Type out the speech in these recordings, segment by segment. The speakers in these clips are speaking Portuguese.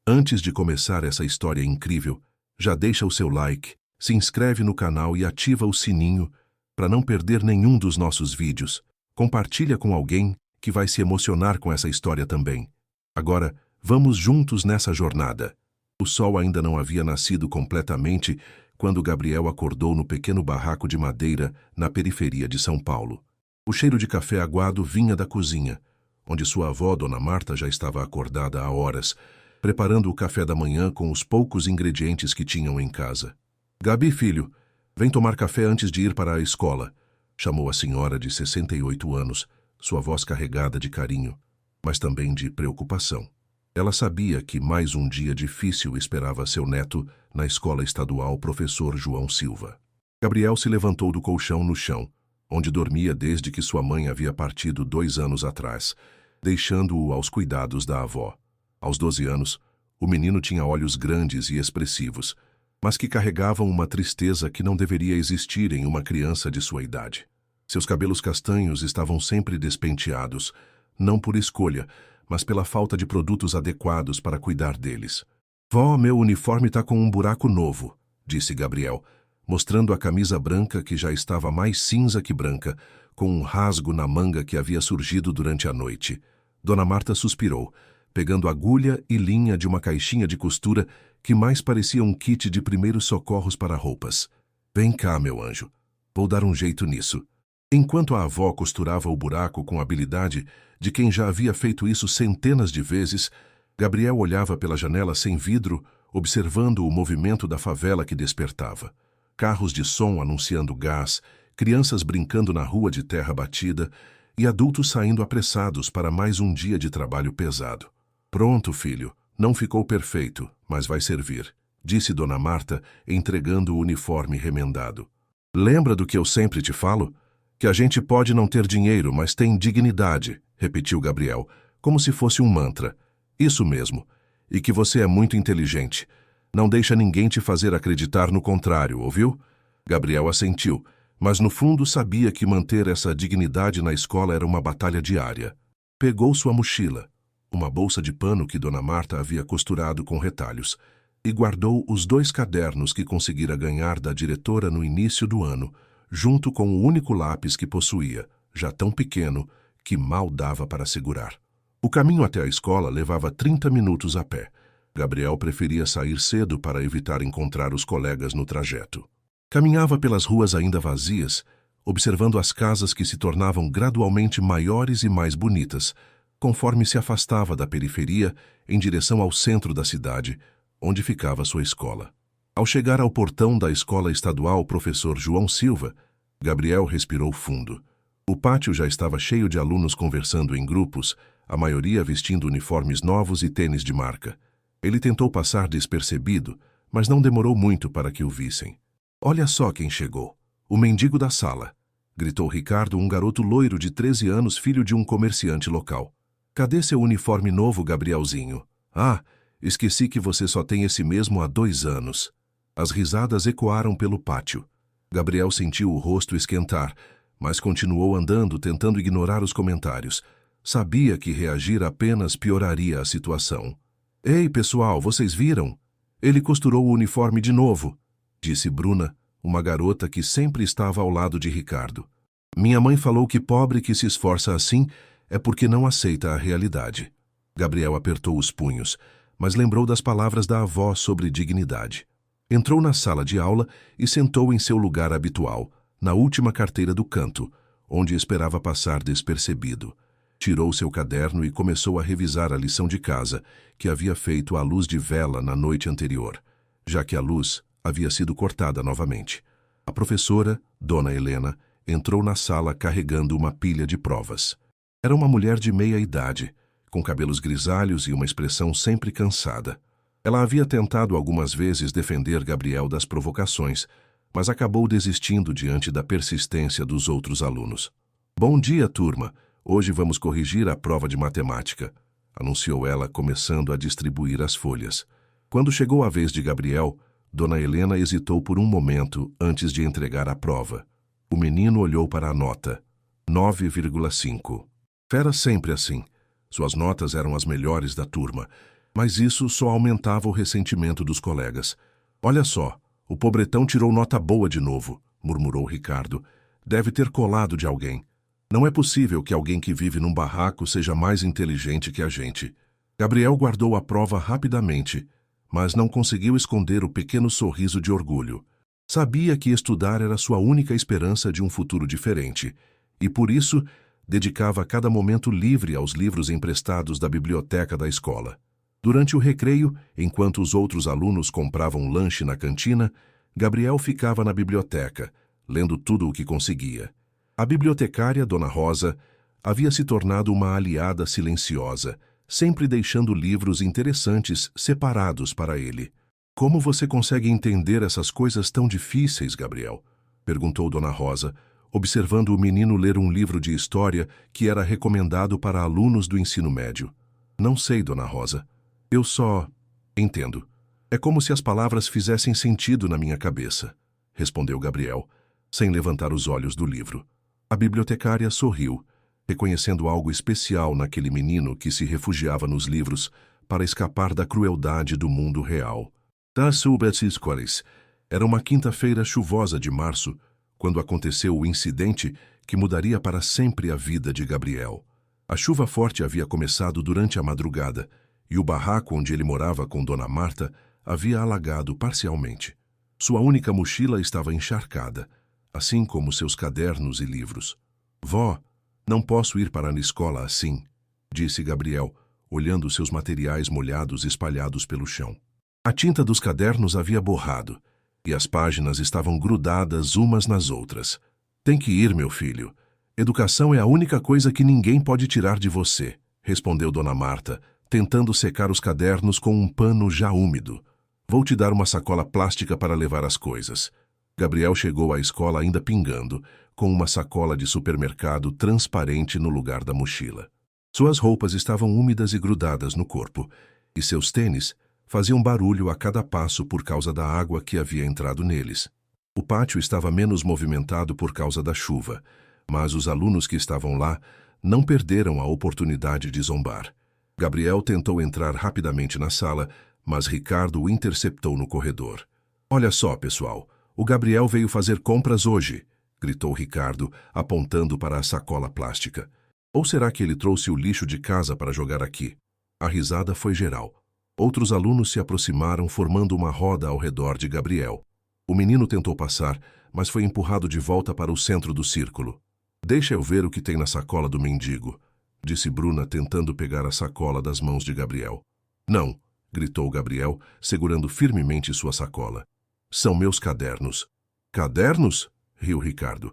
Antes de começar essa história incrível, já deixa o seu like, se inscreve no canal e ativa o sininho para não perder nenhum dos nossos vídeos. Compartilha com alguém que vai se emocionar com essa história também. Agora, vamos juntos nessa jornada. O sol ainda não havia nascido completamente quando Gabriel acordou no pequeno barraco de madeira na periferia de São Paulo. O cheiro de café aguado vinha da cozinha, onde sua avó, Dona Marta, já estava acordada há horas, preparando o café da manhã com os poucos ingredientes que tinham em casa. "Gabi, filho, vem tomar café antes de ir para a escola", chamou a senhora de 68 anos, sua voz carregada de carinho, mas também de preocupação. Ela sabia que mais um dia difícil esperava seu neto na escola estadual Professor João Silva. Gabriel se levantou do colchão no chão, onde dormia desde que sua mãe havia partido 2 anos atrás, deixando-o aos cuidados da avó. Aos 12 anos, o menino tinha olhos grandes e expressivos, mas que carregavam uma tristeza que não deveria existir em uma criança de sua idade. Seus cabelos castanhos estavam sempre despenteados, não por escolha, mas pela falta de produtos adequados para cuidar deles. "Vó, meu uniforme está com um buraco novo", disse Gabriel, mostrando a camisa branca que já estava mais cinza que branca, com um rasgo na manga que havia surgido durante a noite. Dona Marta suspirou, pegando agulha e linha de uma caixinha de costura que mais parecia um kit de primeiros socorros para roupas. "Vem cá, meu anjo. Vou dar um jeito nisso." Enquanto a avó costurava o buraco com habilidade de quem já havia feito isso centenas de vezes, Gabriel olhava pela janela sem vidro, observando o movimento da favela que despertava. Carros de som anunciando gás, crianças brincando na rua de terra batida e adultos saindo apressados para mais um dia de trabalho pesado. "Pronto, filho. Não ficou perfeito, mas vai servir", disse Dona Marta, entregando o uniforme remendado. "Lembra do que eu sempre te falo? Que a gente pode não ter dinheiro, mas tem dignidade", repetiu Gabriel, como se fosse um mantra. "Isso mesmo. E que você é muito inteligente. Não deixa ninguém te fazer acreditar no contrário, ouviu?" Gabriel assentiu, mas no fundo sabia que manter essa dignidade na escola era uma batalha diária. Pegou sua mochila, uma bolsa de pano que Dona Marta havia costurado com retalhos, e guardou os 2 cadernos que conseguira ganhar da diretora no início do ano, junto com o único lápis que possuía, já tão pequeno que mal dava para segurar. O caminho até a escola levava 30 minutos a pé. Gabriel preferia sair cedo para evitar encontrar os colegas no trajeto. Caminhava pelas ruas ainda vazias, observando as casas que se tornavam gradualmente maiores e mais bonitas, conforme se afastava da periferia em direção ao centro da cidade, onde ficava sua escola. Ao chegar ao portão da escola estadual Professor João Silva, Gabriel respirou fundo. O pátio já estava cheio de alunos conversando em grupos, a maioria vestindo uniformes novos e tênis de marca. Ele tentou passar despercebido, mas não demorou muito para que o vissem. "Olha só quem chegou. O mendigo da sala", gritou Ricardo, um garoto loiro de 13 anos, filho de um comerciante local. "Cadê seu uniforme novo, Gabrielzinho?" "Ah, esqueci que você só tem esse mesmo há 2 anos." As risadas ecoaram pelo pátio. Gabriel sentiu o rosto esquentar, mas continuou andando, tentando ignorar os comentários. Sabia que reagir apenas pioraria a situação. "Ei, pessoal, vocês viram? Ele costurou o uniforme de novo", disse Bruna, uma garota que sempre estava ao lado de Ricardo. "Minha mãe falou que pobre que se esforça assim é porque não aceita a realidade." Gabriel apertou os punhos, mas lembrou das palavras da avó sobre dignidade. Entrou na sala de aula e sentou em seu lugar habitual, na última carteira do canto, onde esperava passar despercebido. Tirou seu caderno e começou a revisar a lição de casa, que havia feito à luz de vela na noite anterior, já que a luz havia sido cortada novamente. A professora, Dona Helena, entrou na sala carregando uma pilha de provas. Era uma mulher de meia idade, com cabelos grisalhos e uma expressão sempre cansada. Ela havia tentado algumas vezes defender Gabriel das provocações, mas acabou desistindo diante da persistência dos outros alunos. "Bom dia, turma. Hoje vamos corrigir a prova de matemática", anunciou ela, começando a distribuir as folhas. Quando chegou a vez de Gabriel, Dona Helena hesitou por um momento antes de entregar a prova. O menino olhou para a nota. 9,5. Fera sempre assim. Suas notas eram as melhores da turma, Mas isso só aumentava o ressentimento dos colegas. Olha só, o pobretão tirou nota boa de novo, murmurou Ricardo. Deve ter colado de alguém. Não é possível que alguém que vive num barraco seja mais inteligente que a gente. Gabriel guardou a prova rapidamente, mas não conseguiu esconder o pequeno sorriso de orgulho. Sabia que estudar era sua única esperança de um futuro diferente, e por isso dedicava cada momento livre aos livros emprestados da biblioteca da escola. Durante o recreio, enquanto os outros alunos compravam lanche na cantina, Gabriel ficava na biblioteca, lendo tudo o que conseguia. A bibliotecária, Dona Rosa, havia se tornado uma aliada silenciosa, sempre deixando livros interessantes separados para ele. Como você consegue entender essas coisas tão difíceis, Gabriel? Perguntou Dona Rosa, observando o menino ler um livro de história que era recomendado para alunos do ensino médio. Não sei, Dona Rosa. Eu só entendo. É como se as palavras fizessem sentido na minha cabeça, respondeu Gabriel, sem levantar os olhos do livro. A bibliotecária sorriu, reconhecendo algo especial naquele menino que se refugiava nos livros para escapar da crueldade do mundo real. Era uma quinta-feira chuvosa de março, quando aconteceu o incidente que mudaria para sempre a vida de Gabriel. A chuva forte havia começado durante a madrugada, e o barraco onde ele morava com Dona Marta havia alagado parcialmente. Sua única mochila estava encharcada, assim como seus cadernos e livros. Vó, não posso ir para a escola assim, disse Gabriel, olhando seus materiais molhados espalhados pelo chão. A tinta dos cadernos havia borrado, e as páginas estavam grudadas umas nas outras. Tem que ir, meu filho. Educação é a única coisa que ninguém pode tirar de você, respondeu Dona Marta, tentando secar os cadernos com um pano já úmido. Vou te dar uma sacola plástica para levar as coisas. Gabriel chegou à escola ainda pingando, com uma sacola de supermercado transparente no lugar da mochila. Suas roupas estavam úmidas e grudadas no corpo, e seus tênis faziam barulho a cada passo por causa da água que havia entrado neles. O pátio estava menos movimentado por causa da chuva, mas os alunos que estavam lá não perderam a oportunidade de zombar. Gabriel tentou entrar rapidamente na sala, mas Ricardo o interceptou no corredor. Olha só, pessoal, o Gabriel veio fazer compras hoje, gritou Ricardo, apontando para a sacola plástica. Ou será que ele trouxe o lixo de casa para jogar aqui? A risada foi geral. Outros alunos se aproximaram, formando uma roda ao redor de Gabriel. O menino tentou passar, mas foi empurrado de volta para o centro do círculo. Deixa eu ver o que tem na sacola do mendigo, disse Bruna, tentando pegar a sacola das mãos de Gabriel. Não, gritou Gabriel, segurando firmemente sua sacola. São meus cadernos. Cadernos? Riu Ricardo.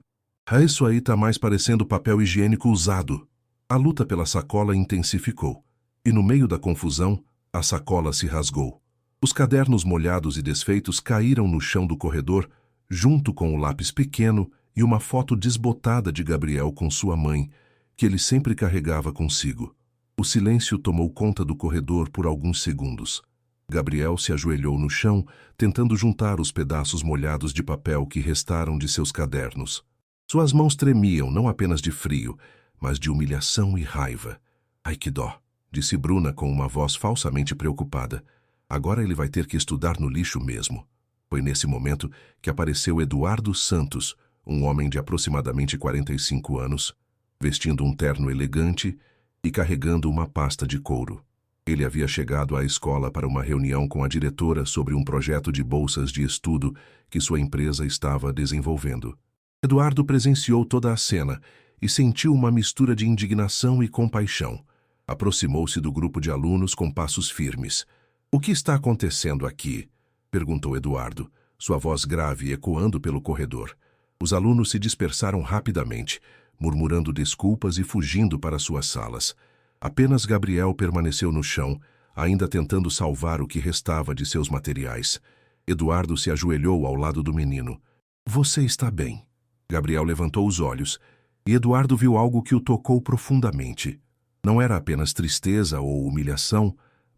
Isso aí tá mais parecendo papel higiênico usado. A luta pela sacola intensificou, e no meio da confusão, a sacola se rasgou. Os cadernos molhados e desfeitos caíram no chão do corredor, junto com o lápis pequeno e uma foto desbotada de Gabriel com sua mãe, que ele sempre carregava consigo. O silêncio tomou conta do corredor por alguns segundos. Gabriel se ajoelhou no chão, tentando juntar os pedaços molhados de papel que restaram de seus cadernos. Suas mãos tremiam não apenas de frio, mas de humilhação e raiva. Ai, que dó, disse Bruna com uma voz falsamente preocupada. Agora ele vai ter que estudar no lixo mesmo. Foi nesse momento que apareceu Eduardo Santos, um homem de aproximadamente 45 anos, vestindo um terno elegante e carregando uma pasta de couro. Ele havia chegado à escola para uma reunião com a diretora sobre um projeto de bolsas de estudo que sua empresa estava desenvolvendo. Eduardo presenciou toda a cena e sentiu uma mistura de indignação e compaixão. Aproximou-se do grupo de alunos com passos firmes. "O que está acontecendo aqui?" perguntou Eduardo, sua voz grave ecoando pelo corredor. Os alunos se dispersaram rapidamente, murmurando desculpas e fugindo para suas salas. Apenas Gabriel permaneceu no chão, ainda tentando salvar o que restava de seus materiais. Eduardo se ajoelhou ao lado do menino. "Você está bem?" Gabriel levantou os olhos, e Eduardo viu algo que o tocou profundamente. Não era apenas tristeza ou humilhação,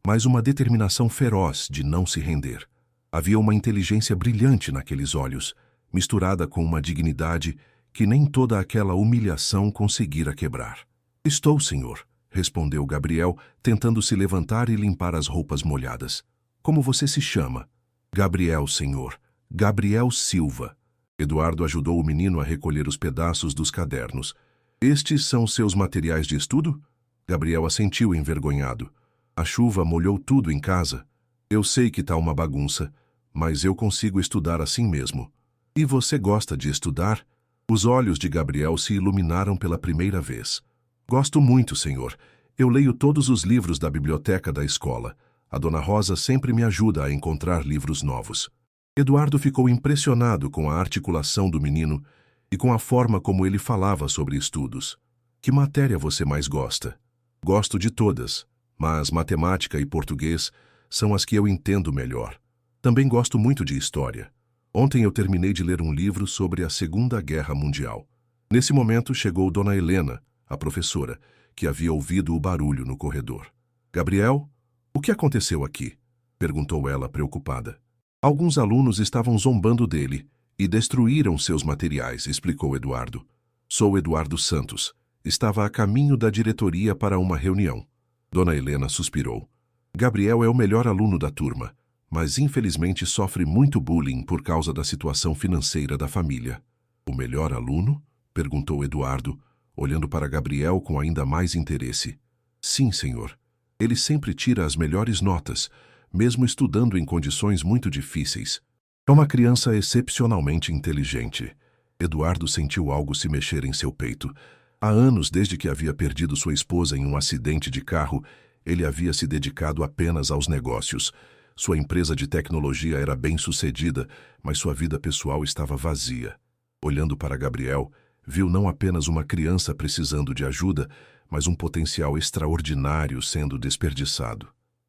mas uma determinação feroz de não se render. Havia uma inteligência brilhante naqueles olhos, misturada com uma dignidade que nem toda aquela humilhação conseguira quebrar. "Estou, senhor", respondeu Gabriel, tentando se levantar e limpar as roupas molhadas. Como você se chama? Gabriel, senhor. Gabriel Silva. Eduardo ajudou o menino a recolher os pedaços dos cadernos. Estes são seus materiais de estudo? Gabriel assentiu envergonhado. A chuva molhou tudo em casa. Eu sei que tá uma bagunça, mas eu consigo estudar assim mesmo. E você gosta de estudar? Os olhos de Gabriel se iluminaram pela primeira vez. Gosto muito, senhor. Eu leio todos os livros da biblioteca da escola. A Dona Rosa sempre me ajuda a encontrar livros novos. Eduardo ficou impressionado com a articulação do menino e com a forma como ele falava sobre estudos. Que matéria você mais gosta? Gosto de todas, mas matemática e português são as que eu entendo melhor. Também gosto muito de história. Ontem eu terminei de ler um livro sobre a Segunda Guerra Mundial. Nesse momento chegou Dona Helena, a professora, que havia ouvido o barulho no corredor. Gabriel, o que aconteceu aqui? Perguntou ela, preocupada. Alguns alunos estavam zombando dele e destruíram seus materiais, explicou Eduardo. Sou Eduardo Santos. Estava a caminho da diretoria para uma reunião. Dona Helena suspirou. Gabriel é o melhor aluno da turma, mas infelizmente sofre muito bullying por causa da situação financeira da família. O melhor aluno? Perguntou Eduardo, olhando para Gabriel com ainda mais interesse. Sim, senhor. Ele sempre tira as melhores notas, mesmo estudando em condições muito difíceis. É uma criança excepcionalmente inteligente. Eduardo sentiu algo se mexer em seu peito. Há anos, desde que havia perdido sua esposa em um acidente de carro, ele havia se dedicado apenas aos negócios. Sua empresa de tecnologia era bem-sucedida, mas sua vida pessoal estava vazia. Olhando para Gabriel, viu não apenas uma criança precisando de ajuda, mas um potencial extraordinário sendo desperdiçado.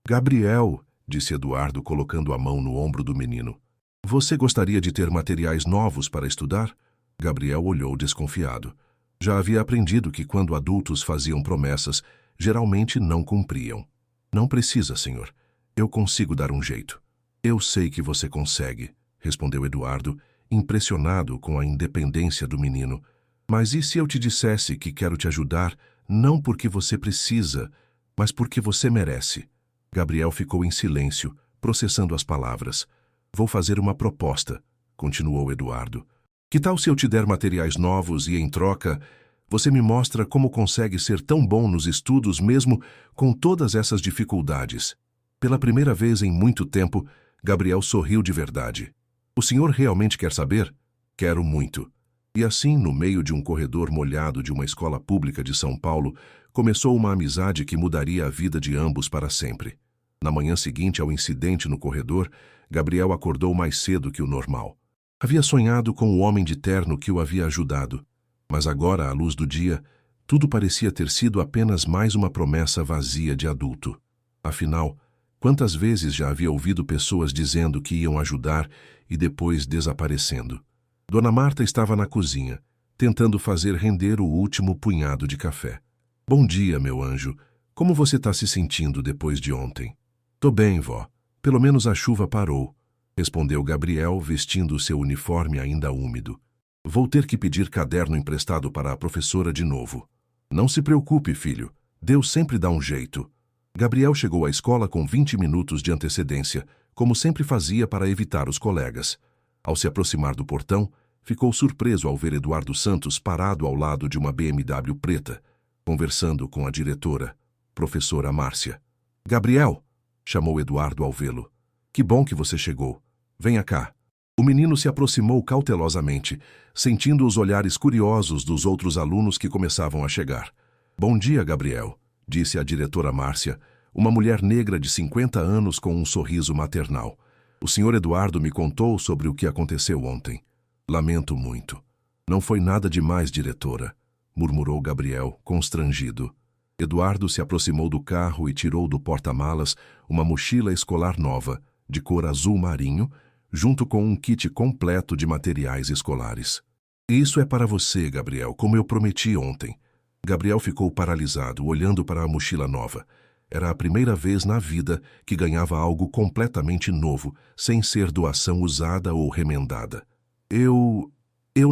Gabriel, disse Eduardo, colocando a mão no ombro do menino. Você gostaria de ter materiais novos para estudar? Gabriel olhou desconfiado. Já havia aprendido que quando adultos faziam promessas, geralmente não cumpriam. Não precisa, senhor. Eu consigo dar um jeito. Eu sei que você consegue, respondeu Eduardo, impressionado com a independência do menino. Mas e se eu te dissesse que quero te ajudar, não porque você precisa, mas porque você merece? Gabriel ficou em silêncio, processando as palavras. Vou fazer uma proposta, continuou Eduardo. Que tal se eu te der materiais novos e, em troca, você me mostra como consegue ser tão bom nos estudos mesmo com todas essas dificuldades? Pela primeira vez em muito tempo, Gabriel sorriu de verdade. O senhor realmente quer saber? Quero muito. E assim, no meio de um corredor molhado de uma escola pública de São Paulo, começou uma amizade que mudaria a vida de ambos para sempre. Na manhã seguinte ao incidente no corredor, Gabriel acordou mais cedo que o normal. Havia sonhado com o homem de terno que o havia ajudado, mas agora, à luz do dia, tudo parecia ter sido apenas mais uma promessa vazia de adulto. Afinal, quantas vezes já havia ouvido pessoas dizendo que iam ajudar e depois desaparecendo? Dona Marta estava na cozinha, tentando fazer render o último punhado de café. Bom dia, meu anjo. Como você está se sentindo depois de ontem? Tô bem, vó. Pelo menos a chuva parou, respondeu Gabriel, vestindo seu uniforme ainda úmido. Vou ter que pedir caderno emprestado para a professora de novo. Não se preocupe, filho. Deus sempre dá um jeito. Gabriel chegou à escola com 20 minutos de antecedência, como sempre fazia para evitar os colegas. Ao se aproximar do portão, ficou surpreso ao ver Eduardo Santos parado ao lado de uma BMW preta, conversando com a diretora, professora Márcia. Gabriel, chamou Eduardo ao vê-lo. Que bom que você chegou. Venha cá. O menino se aproximou cautelosamente, sentindo os olhares curiosos dos outros alunos que começavam a chegar. Bom dia, Gabriel, disse a diretora Márcia, uma mulher negra de 50 anos com um sorriso maternal. O senhor Eduardo me contou sobre o que aconteceu ontem. Lamento muito. Não foi nada demais, diretora, murmurou Gabriel, constrangido. Eduardo se aproximou do carro e tirou do porta-malas uma mochila escolar nova, de cor azul marinho, junto com um kit completo de materiais escolares. Isso é para você, Gabriel, como eu prometi ontem. Gabriel ficou paralisado, olhando para a mochila nova. Era a primeira vez na vida que ganhava algo completamente novo, sem ser doação usada ou remendada. Eu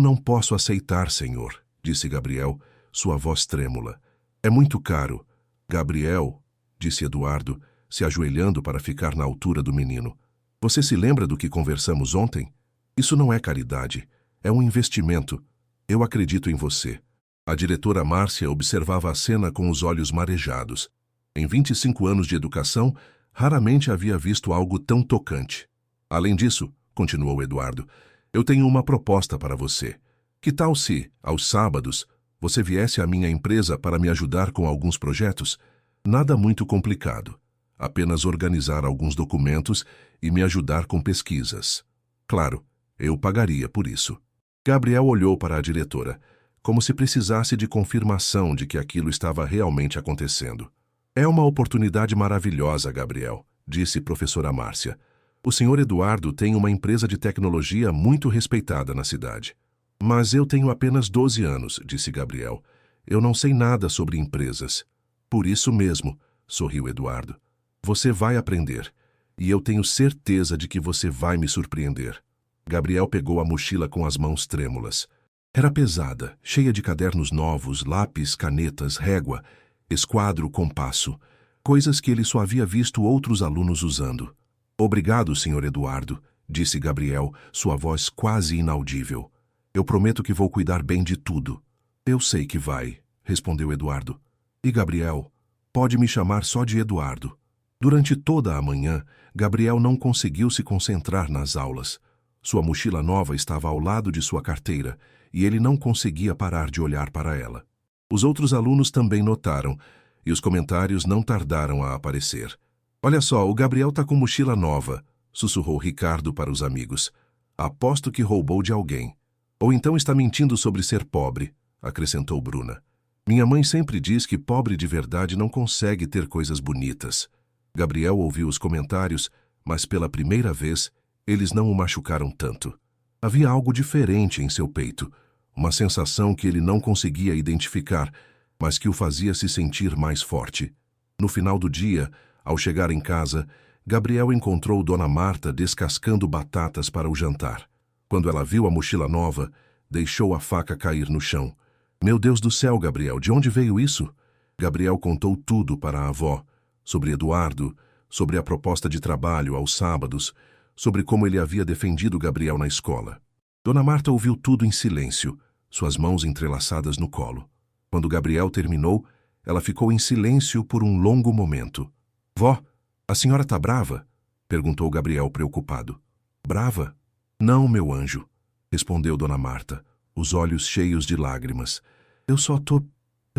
não posso aceitar, senhor, disse Gabriel, sua voz trêmula. É muito caro. Gabriel, disse Eduardo, se ajoelhando para ficar na altura do menino. Você se lembra do que conversamos ontem? Isso não é caridade, é um investimento. Eu acredito em você. A diretora Márcia observava a cena com os olhos marejados. Em 25 anos de educação, raramente havia visto algo tão tocante. Além disso, continuou Eduardo, eu tenho uma proposta para você. Que tal se, aos sábados, você viesse à minha empresa para me ajudar com alguns projetos? Nada muito complicado. Apenas organizar alguns documentos e me ajudar com pesquisas. Claro, eu pagaria por isso. Gabriel olhou para a diretora, como se precisasse de confirmação de que aquilo estava realmente acontecendo. É uma oportunidade maravilhosa, Gabriel, disse professora Márcia. O senhor Eduardo tem uma empresa de tecnologia muito respeitada na cidade. Mas eu tenho apenas 12 anos, disse Gabriel. Eu não sei nada sobre empresas. Por isso mesmo, sorriu Eduardo. Você vai aprender. E eu tenho certeza de que você vai me surpreender. Gabriel pegou a mochila com as mãos trêmulas. Era pesada, cheia de cadernos novos, lápis, canetas, régua, esquadro, compasso, coisas que ele só havia visto outros alunos usando. Obrigado, senhor Eduardo, disse Gabriel, sua voz quase inaudível. Eu prometo que vou cuidar bem de tudo. Eu sei que vai, respondeu Eduardo. E Gabriel, pode me chamar só de Eduardo. Durante toda a manhã, Gabriel não conseguiu se concentrar nas aulas. Sua mochila nova estava ao lado de sua carteira e ele não conseguia parar de olhar para ela. Os outros alunos também notaram, e os comentários não tardaram a aparecer. Olha só, o Gabriel tá com mochila nova, sussurrou Ricardo para os amigos. Aposto que roubou de alguém. Ou então está mentindo sobre ser pobre, acrescentou Bruna. Minha mãe sempre diz que pobre de verdade não consegue ter coisas bonitas. Gabriel ouviu os comentários, mas pela primeira vez, eles não o machucaram tanto. Havia algo diferente em seu peito, uma sensação que ele não conseguia identificar, mas que o fazia se sentir mais forte. No final do dia, ao chegar em casa, Gabriel encontrou Dona Marta descascando batatas para o jantar. Quando ela viu a mochila nova, deixou a faca cair no chão. Meu Deus do céu, Gabriel, de onde veio isso? Gabriel contou tudo para a avó, sobre Eduardo, sobre a proposta de trabalho aos sábados, sobre como ele havia defendido Gabriel na escola. Dona Marta ouviu tudo em silêncio, suas mãos entrelaçadas no colo. Quando Gabriel terminou, ela ficou em silêncio por um longo momento. Vó, a senhora tá brava? Perguntou Gabriel preocupado. Brava? Não, meu anjo, respondeu Dona Marta, os olhos cheios de lágrimas. Eu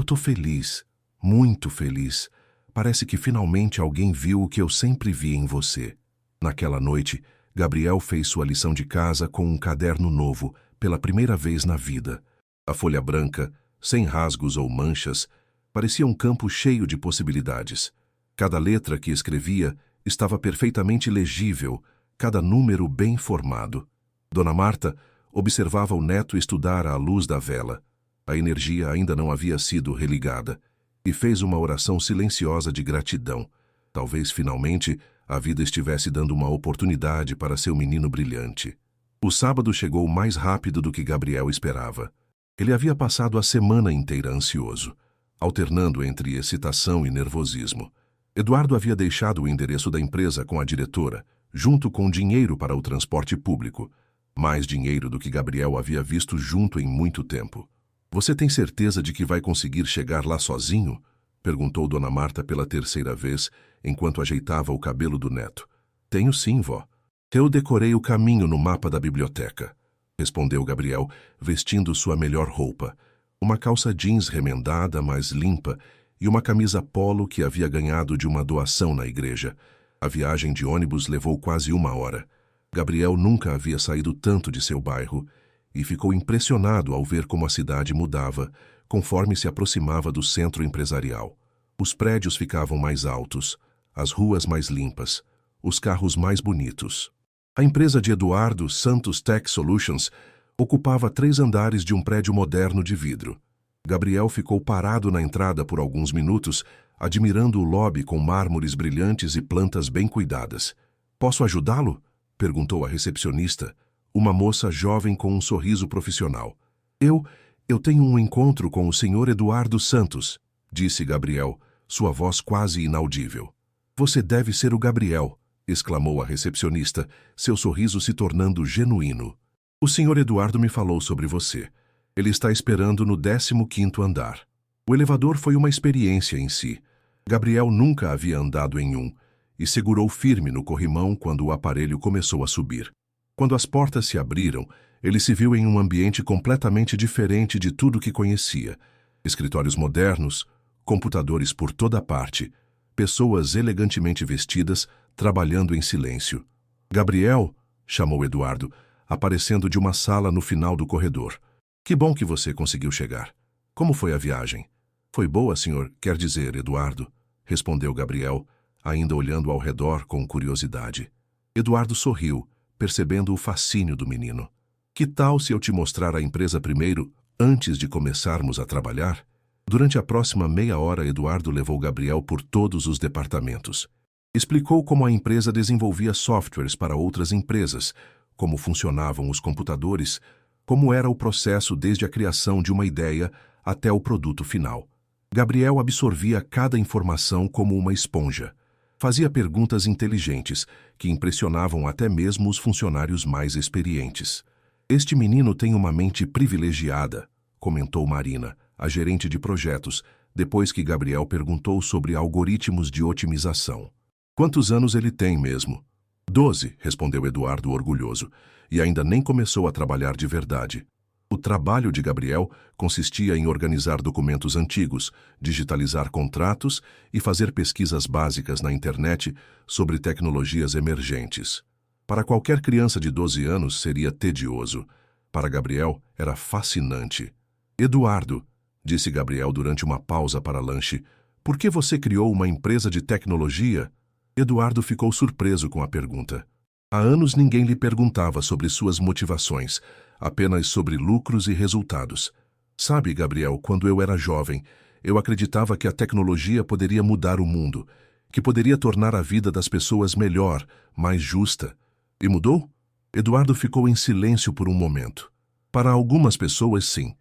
tô feliz, muito feliz. Parece que finalmente alguém viu o que eu sempre vi em você. Naquela noite, Gabriel fez sua lição de casa com um caderno novo, pela primeira vez na vida. A folha branca, sem rasgos ou manchas, parecia um campo cheio de possibilidades. Cada letra que escrevia estava perfeitamente legível, cada número bem formado. Dona Marta observava o neto estudar à luz da vela. A energia ainda não havia sido religada, e fez uma oração silenciosa de gratidão. Talvez, finalmente, a vida estivesse dando uma oportunidade para seu menino brilhante. O sábado chegou mais rápido do que Gabriel esperava. Ele havia passado a semana inteira ansioso, alternando entre excitação e nervosismo. Eduardo havia deixado o endereço da empresa com a diretora, junto com dinheiro para o transporte público. Mais dinheiro do que Gabriel havia visto junto em muito tempo. Você tem certeza de que vai conseguir chegar lá sozinho? Perguntou Dona Marta pela terceira vez, enquanto ajeitava o cabelo do neto. Tenho sim, vó. Eu decorei o caminho no mapa da biblioteca, respondeu Gabriel, vestindo sua melhor roupa. Uma calça jeans remendada, mas limpa, e uma camisa polo que havia ganhado de uma doação na igreja. A viagem de ônibus levou quase 1 hora. Gabriel nunca havia saído tanto de seu bairro e ficou impressionado ao ver como a cidade mudava, conforme se aproximava do centro empresarial. Os prédios ficavam mais altos, as ruas mais limpas, os carros mais bonitos. A empresa de Eduardo, Santos Tech Solutions, ocupava 3 andares de um prédio moderno de vidro. Gabriel ficou parado na entrada por alguns minutos, admirando o lobby com mármores brilhantes e plantas bem cuidadas. Posso ajudá-lo? Perguntou a recepcionista, uma moça jovem com um sorriso profissional. Eu tenho um encontro com o senhor Eduardo Santos, disse Gabriel, sua voz quase inaudível. Você deve ser o Gabriel, exclamou a recepcionista, seu sorriso se tornando genuíno. O Sr. Eduardo me falou sobre você. Ele está esperando no 15º andar. O elevador foi uma experiência em si. Gabriel nunca havia andado em um e segurou firme no corrimão quando o aparelho começou a subir. Quando as portas se abriram, ele se viu em um ambiente completamente diferente de tudo que conhecia. Escritórios modernos, computadores por toda parte, pessoas elegantemente vestidas, trabalhando em silêncio. Gabriel, chamou Eduardo, aparecendo de uma sala no final do corredor. Que bom que você conseguiu chegar. Como foi a viagem? Foi boa, senhor, quer dizer, Eduardo, respondeu Gabriel, ainda olhando ao redor com curiosidade. Eduardo sorriu, percebendo o fascínio do menino. Que tal se eu te mostrar a empresa primeiro, antes de começarmos a trabalhar? Durante a próxima meia hora, Eduardo levou Gabriel por todos os departamentos. Explicou como a empresa desenvolvia softwares para outras empresas, como funcionavam os computadores, como era o processo desde a criação de uma ideia até o produto final. Gabriel absorvia cada informação como uma esponja. Fazia perguntas inteligentes, que impressionavam até mesmo os funcionários mais experientes. Este menino tem uma mente privilegiada, comentou Marina, a gerente de projetos, depois que Gabriel perguntou sobre algoritmos de otimização. Quantos anos ele tem mesmo? 12, respondeu Eduardo orgulhoso, e ainda nem começou a trabalhar de verdade. O trabalho de Gabriel consistia em organizar documentos antigos, digitalizar contratos e fazer pesquisas básicas na internet sobre tecnologias emergentes. Para qualquer criança de 12 anos seria tedioso. Para Gabriel era fascinante. Eduardo, disse Gabriel durante uma pausa para lanche, por que você criou uma empresa de tecnologia? Eduardo ficou surpreso com a pergunta. Há anos ninguém lhe perguntava sobre suas motivações, apenas sobre lucros e resultados. Sabe, Gabriel, quando eu era jovem, eu acreditava que a tecnologia poderia mudar o mundo, que poderia tornar a vida das pessoas melhor, mais justa. E mudou? Eduardo ficou em silêncio por um momento. Para algumas pessoas, sim.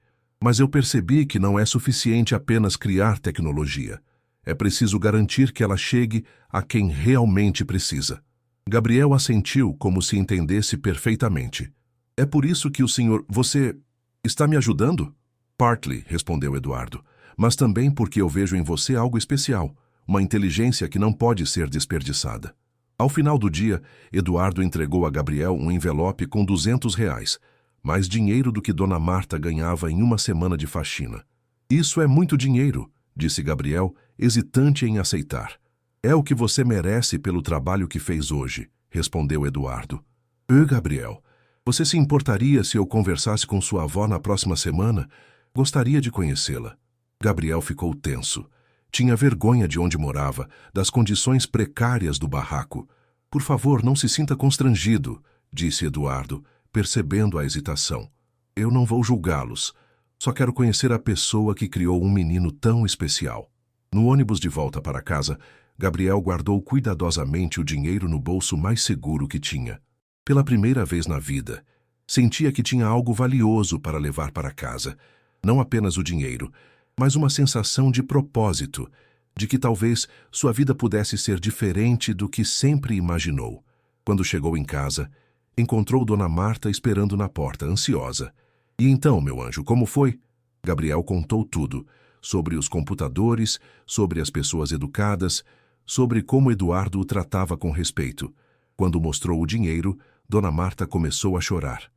Mas eu percebi que não é suficiente apenas criar tecnologia. É preciso garantir que ela chegue a quem realmente precisa. Gabriel assentiu como se entendesse perfeitamente. É por isso que o senhor... Você está me ajudando? Partly, respondeu Eduardo, mas também porque eu vejo em você algo especial, uma inteligência que não pode ser desperdiçada. Ao final do dia, Eduardo entregou a Gabriel um envelope com R$ 200, mais dinheiro do que Dona Marta ganhava em uma semana de faxina. Isso é muito dinheiro, disse Gabriel, hesitante em aceitar. É o que você merece pelo trabalho que fez hoje, respondeu Eduardo. Gabriel, você se importaria se eu conversasse com sua avó na próxima semana? Gostaria de conhecê-la. Gabriel ficou tenso. Tinha vergonha de onde morava, das condições precárias do barraco. Por favor, não se sinta constrangido, disse Eduardo, percebendo a hesitação. Eu não vou julgá-los. Só quero conhecer a pessoa que criou um menino tão especial. No ônibus de volta para casa, Gabriel guardou cuidadosamente o dinheiro no bolso mais seguro que tinha. Pela primeira vez na vida, sentia que tinha algo valioso para levar para casa. Não apenas o dinheiro, mas uma sensação de propósito, de que talvez sua vida pudesse ser diferente do que sempre imaginou. Quando chegou em casa, encontrou Dona Marta esperando na porta, ansiosa. E então, meu anjo, como foi? Gabriel contou tudo, sobre os computadores, sobre as pessoas educadas, sobre como Eduardo o tratava com respeito. Quando mostrou o dinheiro, Dona Marta começou a chorar.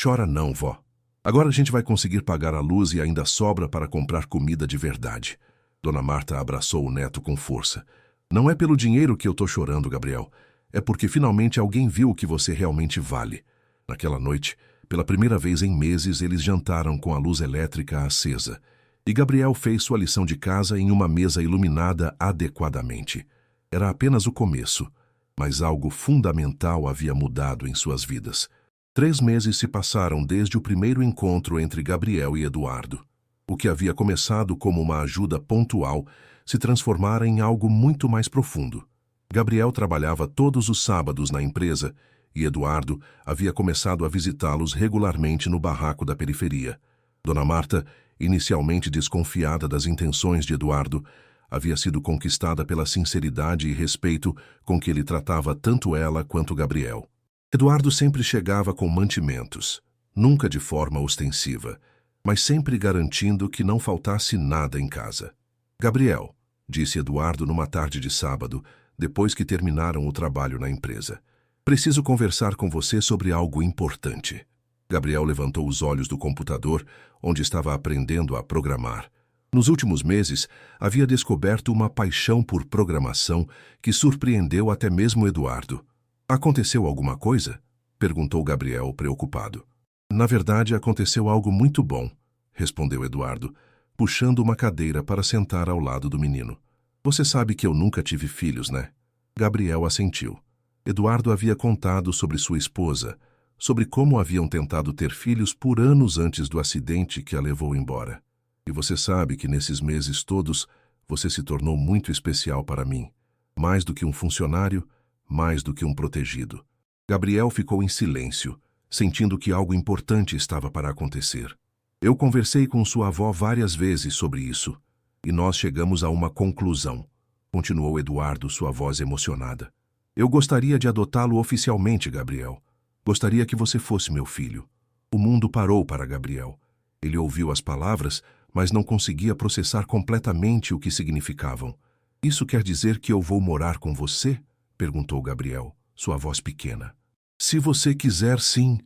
Chora não, vó. Agora a gente vai conseguir pagar a luz e ainda sobra para comprar comida de verdade. Dona Marta abraçou o neto com força. Não é pelo dinheiro que eu tô chorando, Gabriel. É porque finalmente alguém viu o que você realmente vale. Naquela noite, pela primeira vez em meses, eles jantaram com a luz elétrica acesa. E Gabriel fez sua lição de casa em uma mesa iluminada adequadamente. Era apenas o começo, mas algo fundamental havia mudado em suas vidas. 3 meses se passaram desde o primeiro encontro entre Gabriel e Eduardo. O que havia começado como uma ajuda pontual se transformara em algo muito mais profundo. Gabriel trabalhava todos os sábados na empresa e Eduardo havia começado a visitá-los regularmente no barraco da periferia. Dona Marta, inicialmente desconfiada das intenções de Eduardo, havia sido conquistada pela sinceridade e respeito com que ele tratava tanto ela quanto Gabriel. Eduardo sempre chegava com mantimentos, nunca de forma ostensiva, mas sempre garantindo que não faltasse nada em casa. Gabriel, disse Eduardo numa tarde de sábado, depois que terminaram o trabalho na empresa. Preciso conversar com você sobre algo importante. Gabriel levantou os olhos do computador, onde estava aprendendo a programar. Nos últimos meses, havia descoberto uma paixão por programação que surpreendeu até mesmo Eduardo. Aconteceu alguma coisa? Perguntou Gabriel, preocupado. Na verdade, aconteceu algo muito bom, respondeu Eduardo, puxando uma cadeira para sentar ao lado do menino. Você sabe que eu nunca tive filhos, né? Gabriel assentiu. Eduardo havia contado sobre sua esposa, sobre como haviam tentado ter filhos por anos antes do acidente que a levou embora. E você sabe que nesses meses todos você se tornou muito especial para mim. Mais do que um funcionário, mais do que um protegido. Gabriel ficou em silêncio, sentindo que algo importante estava para acontecer. Eu conversei com sua avó várias vezes sobre isso, e nós chegamos a uma conclusão, continuou Eduardo, sua voz emocionada. Eu gostaria de adotá-lo oficialmente, Gabriel. Gostaria que você fosse meu filho. O mundo parou para Gabriel. Ele ouviu as palavras, mas não conseguia processar completamente o que significavam. Isso quer dizer que eu vou morar com você? Perguntou Gabriel, sua voz pequena. Se você quiser, sim.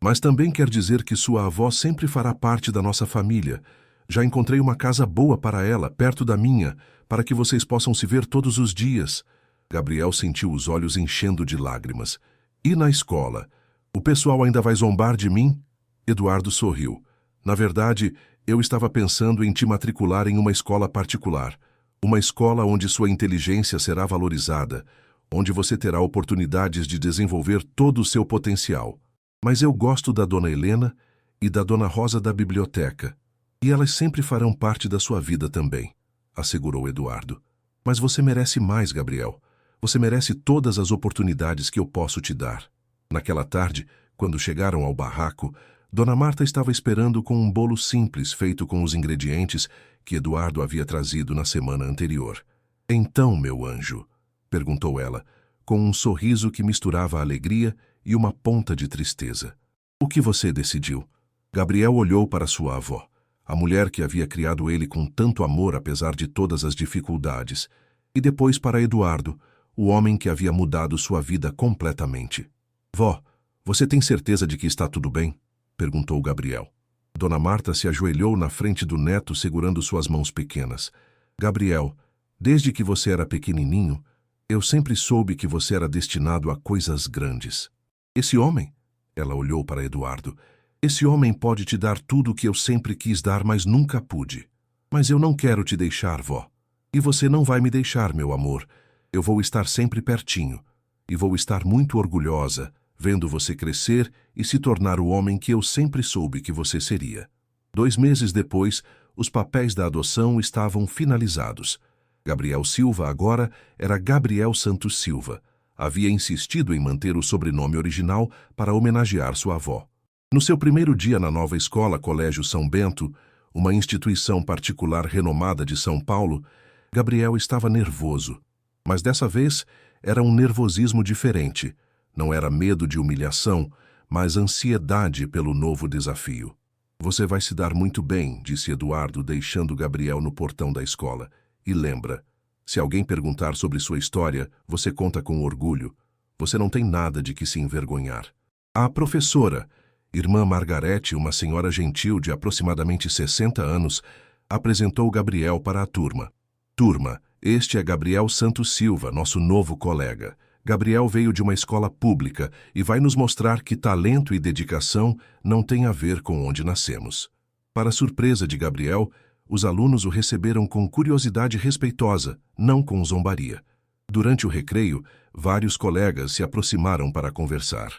Mas também quer dizer que sua avó sempre fará parte da nossa família. Já encontrei uma casa boa para ela, perto da minha, para que vocês possam se ver todos os dias. Gabriel sentiu os olhos enchendo de lágrimas. E na escola? O pessoal ainda vai zombar de mim? Eduardo sorriu. Na verdade, eu estava pensando em te matricular em uma escola particular. Uma escola onde sua inteligência será valorizada, onde você terá oportunidades de desenvolver todo o seu potencial. Mas eu gosto da Dona Helena e da Dona Rosa da biblioteca, e elas sempre farão parte da sua vida também, assegurou Eduardo. Mas você merece mais, Gabriel. Você merece todas as oportunidades que eu posso te dar. Naquela tarde, quando chegaram ao barraco, Dona Marta estava esperando com um bolo simples feito com os ingredientes que Eduardo havia trazido na semana anterior. Então, meu anjo, perguntou ela, com um sorriso que misturava alegria e uma ponta de tristeza. O que você decidiu? Gabriel olhou para sua avó, a mulher que havia criado ele com tanto amor apesar de todas as dificuldades, e depois para Eduardo, o homem que havia mudado sua vida completamente. Vó, você tem certeza de que está tudo bem? Perguntou Gabriel. Dona Marta se ajoelhou na frente do neto segurando suas mãos pequenas. Gabriel, desde que você era pequenininho, eu sempre soube que você era destinado a coisas grandes. Esse homem? Ela olhou para Eduardo. Esse homem pode te dar tudo o que eu sempre quis dar, mas nunca pude. Mas eu não quero te deixar, vó. E você não vai me deixar, meu amor. Eu vou estar sempre pertinho. E vou estar muito orgulhosa, vendo você crescer e se tornar o homem que eu sempre soube que você seria. 2 meses depois, os papéis da adoção estavam finalizados. Gabriel Silva agora era Gabriel Santos Silva. Havia insistido em manter o sobrenome original para homenagear sua avó. No seu primeiro dia na nova escola Colégio São Bento, uma instituição particular renomada de São Paulo, Gabriel estava nervoso. Mas dessa vez era um nervosismo diferente. Não era medo de humilhação, mas ansiedade pelo novo desafio. Você vai se dar muito bem, disse Eduardo, deixando Gabriel no portão da escola. E lembra, se alguém perguntar sobre sua história, você conta com orgulho. Você não tem nada de que se envergonhar. A professora, irmã Margarete, uma senhora gentil de aproximadamente 60 anos, apresentou Gabriel para a turma. Turma, este é Gabriel Santos Silva, nosso novo colega. Gabriel veio de uma escola pública e vai nos mostrar que talento e dedicação não têm a ver com onde nascemos. Para surpresa de Gabriel, os alunos o receberam com curiosidade respeitosa, não com zombaria. Durante o recreio, vários colegas se aproximaram para conversar.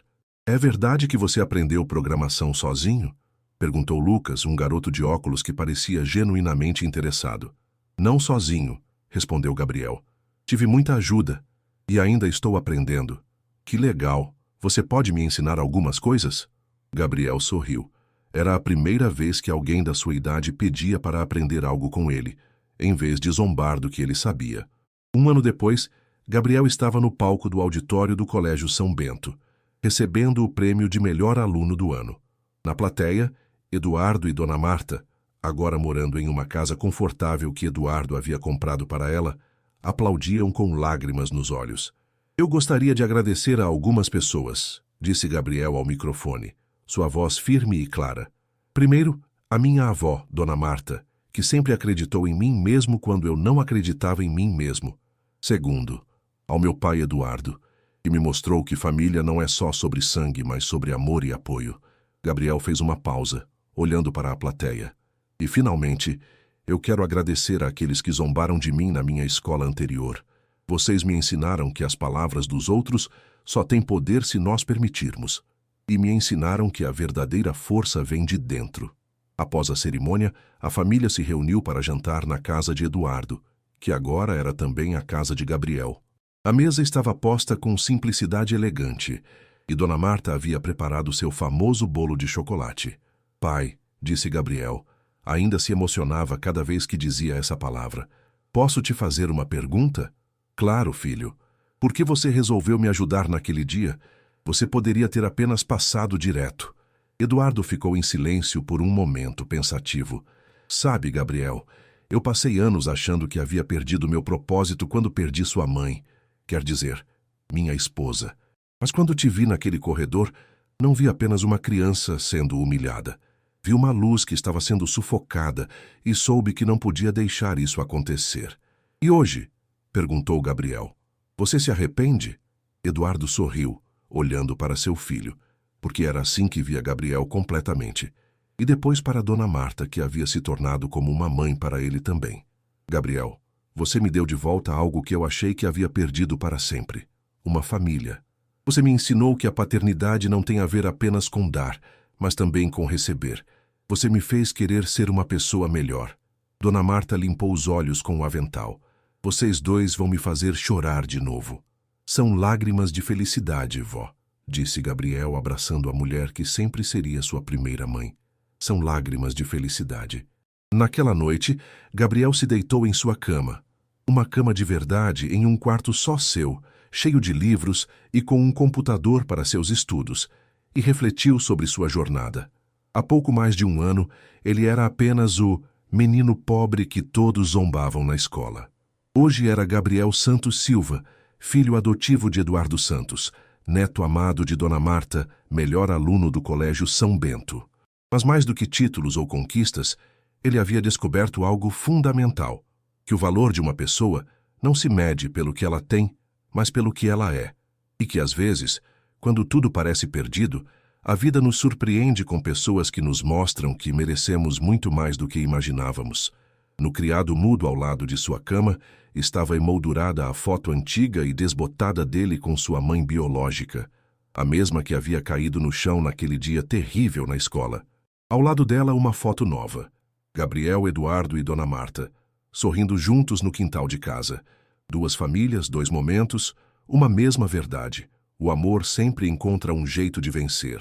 É verdade que você aprendeu programação sozinho? Perguntou Lucas, um garoto de óculos que parecia genuinamente interessado. Não sozinho, respondeu Gabriel. Tive muita ajuda. E ainda estou aprendendo. Que legal! Você pode me ensinar algumas coisas? Gabriel sorriu. Era a primeira vez que alguém da sua idade pedia para aprender algo com ele. em vez de zombar do que ele sabia. Um ano depois, Gabriel estava no palco do auditório do Colégio São Bento, recebendo o prêmio de melhor aluno do ano. Na plateia, Eduardo e Dona Marta, agora morando em uma casa confortável que Eduardo havia comprado para ela, aplaudiam com lágrimas nos olhos. Eu gostaria de agradecer a algumas pessoas, disse Gabriel ao microfone, sua voz firme e clara. Primeiro, a minha avó, Dona Marta, que sempre acreditou em mim mesmo quando eu não acreditava em mim mesmo. Segundo, ao meu pai Eduardo, que me mostrou que família não é só sobre sangue, mas sobre amor e apoio. Gabriel fez uma pausa, olhando para a plateia. E, finalmente, eu quero agradecer àqueles que zombaram de mim na minha escola anterior. Vocês me ensinaram que as palavras dos outros só têm poder se nós permitirmos. E me ensinaram que a verdadeira força vem de dentro. Após a cerimônia, a família se reuniu para jantar na casa de Eduardo, que agora era também a casa de Gabriel. A mesa estava posta com simplicidade elegante, e Dona Marta havia preparado seu famoso bolo de chocolate. Pai, disse Gabriel, ainda se emocionava cada vez que dizia essa palavra. Posso te fazer uma pergunta? Claro, filho. Por que você resolveu me ajudar naquele dia? Você poderia ter apenas passado direto. Eduardo ficou em silêncio por um momento pensativo. Sabe, Gabriel, eu passei anos achando que havia perdido meu propósito quando perdi sua mãe. Quer dizer, minha esposa. Mas quando te vi naquele corredor, não vi apenas uma criança sendo humilhada. Vi uma luz que estava sendo sufocada e soube que não podia deixar isso acontecer. E hoje? Perguntou Gabriel. Você se arrepende? Eduardo sorriu, olhando para seu filho, porque era assim que via Gabriel completamente. E depois para Dona Marta, que havia se tornado como uma mãe para ele também. Gabriel, você me deu de volta algo que eu achei que havia perdido para sempre. Uma família. Você me ensinou que a paternidade não tem a ver apenas com dar, mas também com receber. Você me fez querer ser uma pessoa melhor. Dona Marta limpou os olhos com o avental. Vocês dois vão me fazer chorar de novo. São lágrimas de felicidade, vó, disse Gabriel abraçando a mulher que sempre seria sua primeira mãe. São lágrimas de felicidade. Naquela noite, Gabriel se deitou em sua cama. Uma cama de verdade em um quarto só seu, cheio de livros e com um computador para seus estudos, e refletiu sobre sua jornada. Há pouco mais de um ano, ele era apenas o menino pobre que todos zombavam na escola. Hoje era Gabriel Santos Silva, filho adotivo de Eduardo Santos, neto amado de Dona Marta, melhor aluno do Colégio São Bento. Mas mais do que títulos ou conquistas, ele havia descoberto algo fundamental, que o valor de uma pessoa não se mede pelo que ela tem, mas pelo que ela é, e que às vezes, quando tudo parece perdido, a vida nos surpreende com pessoas que nos mostram que merecemos muito mais do que imaginávamos. No criado mudo ao lado de sua cama, estava emoldurada a foto antiga e desbotada dele com sua mãe biológica, a mesma que havia caído no chão naquele dia terrível na escola. Ao lado dela, uma foto nova. Gabriel, Eduardo e Dona Marta, sorrindo juntos no quintal de casa. Duas famílias, dois momentos, uma mesma verdade. O amor sempre encontra um jeito de vencer.